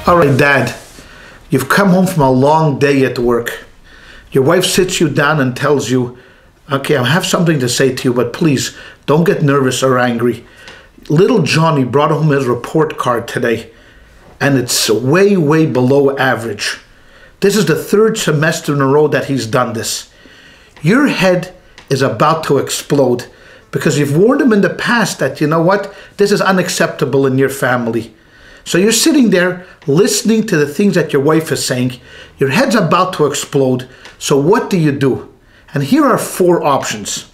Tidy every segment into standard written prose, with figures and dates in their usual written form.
All right, Dad, you've come home from a long day at work. Your wife sits you down and tells you, okay, I have something to say to you, but please don't get nervous or angry. Little Johnny brought home his report card today, and it's way, way below average. This is the third semester in a row that he's done this. Your head is about to explode because you've warned him in the past that, you know what, this is unacceptable in your family. So you're sitting there listening to the things that your wife is saying. Your head's about to explode. So what do? And here are 4 options.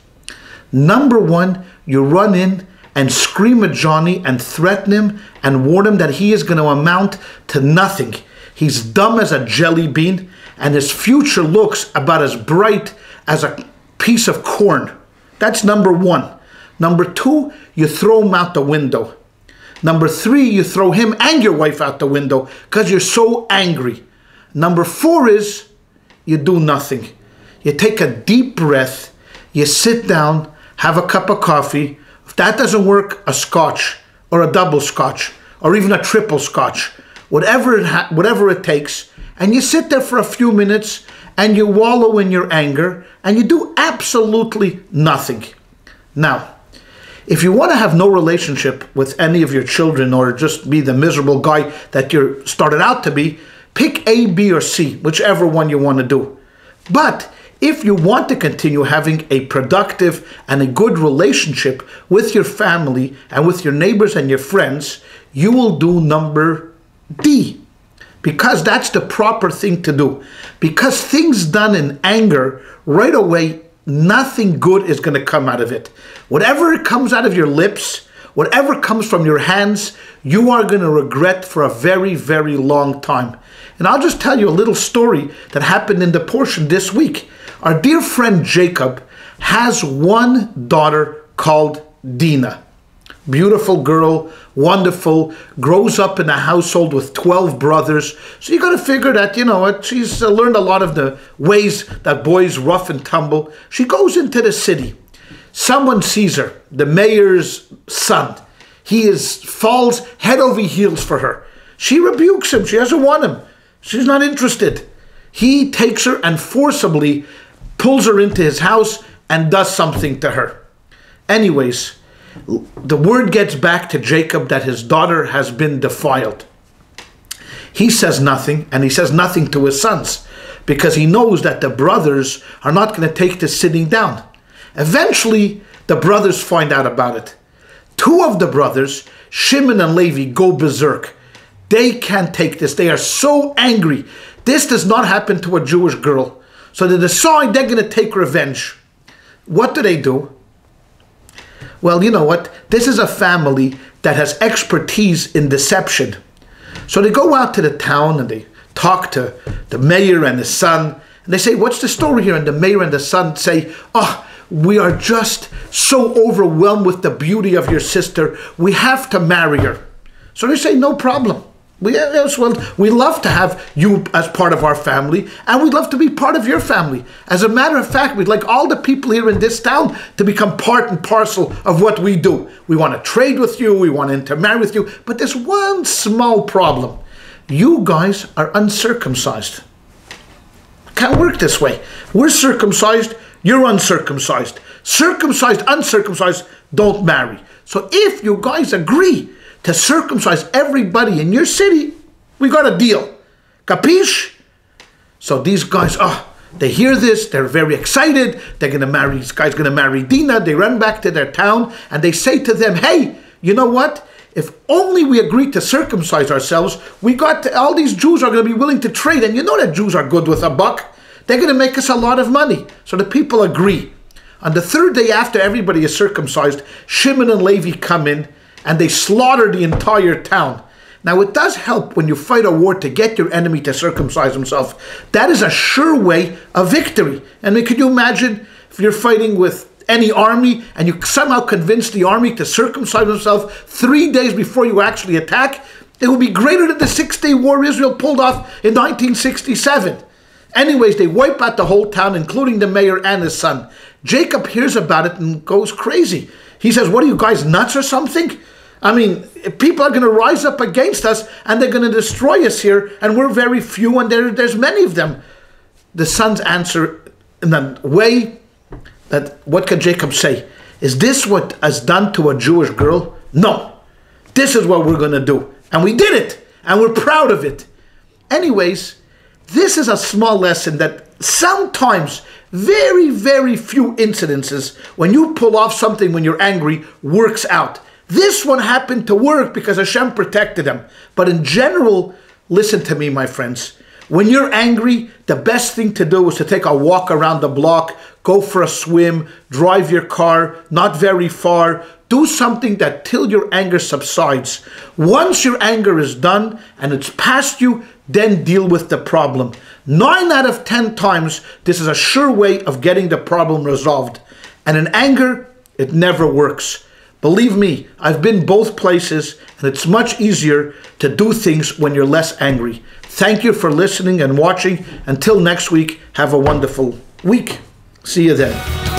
Number 1, you run in and scream at Johnny and threaten him and warn him that he is going to amount to nothing. He's dumb as a jelly bean and his future looks about as bright as a piece of corn. That's number 1. Number 2, you throw him out the window. Number 3, you throw him and your wife out the window because you're so angry. Number 4 is you do nothing. You take a deep breath, you sit down, have a cup of coffee. If that doesn't work, a scotch or a double scotch or even a triple scotch, whatever it takes, and you sit there for a few minutes and you wallow in your anger and you do absolutely nothing. Now, if you want to have no relationship with any of your children or just be the miserable guy that you started out to be, pick A, B, or C, whichever one you want to do. But if you want to continue having a productive and a good relationship with your family and with your neighbors and your friends, you will do number D, because that's the proper thing to do. Because things done in anger, right away, nothing good is going to come out of it. Whatever comes out of your lips, whatever comes from your hands, you are going to regret for a very, very long time. And I'll just tell you a little story that happened in the portion this week. Our dear friend Jacob has one daughter called Dina. Beautiful girl, wonderful, grows up in a household with 12 brothers. So you got to figure that, you know what, she's learned a lot of the ways that boys rough and tumble. She goes into the city. Someone sees her, the mayor's son. He falls head over heels for her. She rebukes him. She doesn't want him. She's not interested. He takes her and forcibly pulls her into his house and does something to her. Anyways, the word gets back to Jacob that his daughter has been defiled. He says nothing, and he says nothing to his sons because he knows that the brothers are not going to take this sitting down. Eventually, the brothers find out about it. 2 of the brothers, Shimon and Levi, go berserk. They can't take this. They are so angry. This does not happen to a Jewish girl. So they decide they're going to take revenge. What do? Well, you know what? This is a family that has expertise in deception. So they go out to the town and they talk to the mayor and his son. And they say, what's the story here? And the mayor and the son say, oh, we are just so overwhelmed with the beauty of your sister. We have to marry her. So they say, no problem. We love to have you as part of our family, and we'd love to be part of your family. As a matter of fact, we'd like all the people here in this town to become part and parcel of what we do. We want to trade with you, we want to intermarry with you, but there's one small problem. You guys are uncircumcised. Can't work this way. We're circumcised, you're uncircumcised. Circumcised, uncircumcised, don't marry. So if you guys agree to circumcise everybody in your city, we got a deal. Capiche? So these guys, they hear this, they're very excited. They're going to marry, this guy's going to marry Dina. They run back to their town and they say to them, hey, you know what? If only we agree to circumcise ourselves, all these Jews are going to be willing to trade. And you know that Jews are good with a buck. They're going to make us a lot of money. So the people agree. On the 3rd day after everybody is circumcised, Shimon and Levi come in and they slaughter the entire town. Now, it does help when you fight a war to get your enemy to circumcise himself. That is a sure way of victory. And could you imagine if you're fighting with any army and you somehow convince the army to circumcise themselves 3 days before you actually attack? It will be greater than the 6-day war Israel pulled off in 1967. Anyways, they wipe out the whole town, including the mayor and his son. Jacob hears about it and goes crazy. He says, what are you guys, nuts or something? I mean, people are going to rise up against us and they're going to destroy us here, and we're very few and there's many of them. The son's answer in that way, that what can Jacob say? Is this what is done to a Jewish girl? No. This is what we're going to do. And we did it. And we're proud of it. Anyways, this is a small lesson that sometimes very, very few incidences when you pull off something when you're angry works out. This one happened to work because Hashem protected him. But in general, listen to me, my friends. When you're angry, the best thing to do is to take a walk around the block, go for a swim, drive your car, not very far. Do something that till your anger subsides. Once your anger is done and it's past you, then deal with the problem. 9 out of 10 times, this is a sure way of getting the problem resolved. And in anger, it never works. Believe me, I've been both places, and it's much easier to do things when you're less angry. Thank you for listening and watching. Until next week, have a wonderful week. See you then.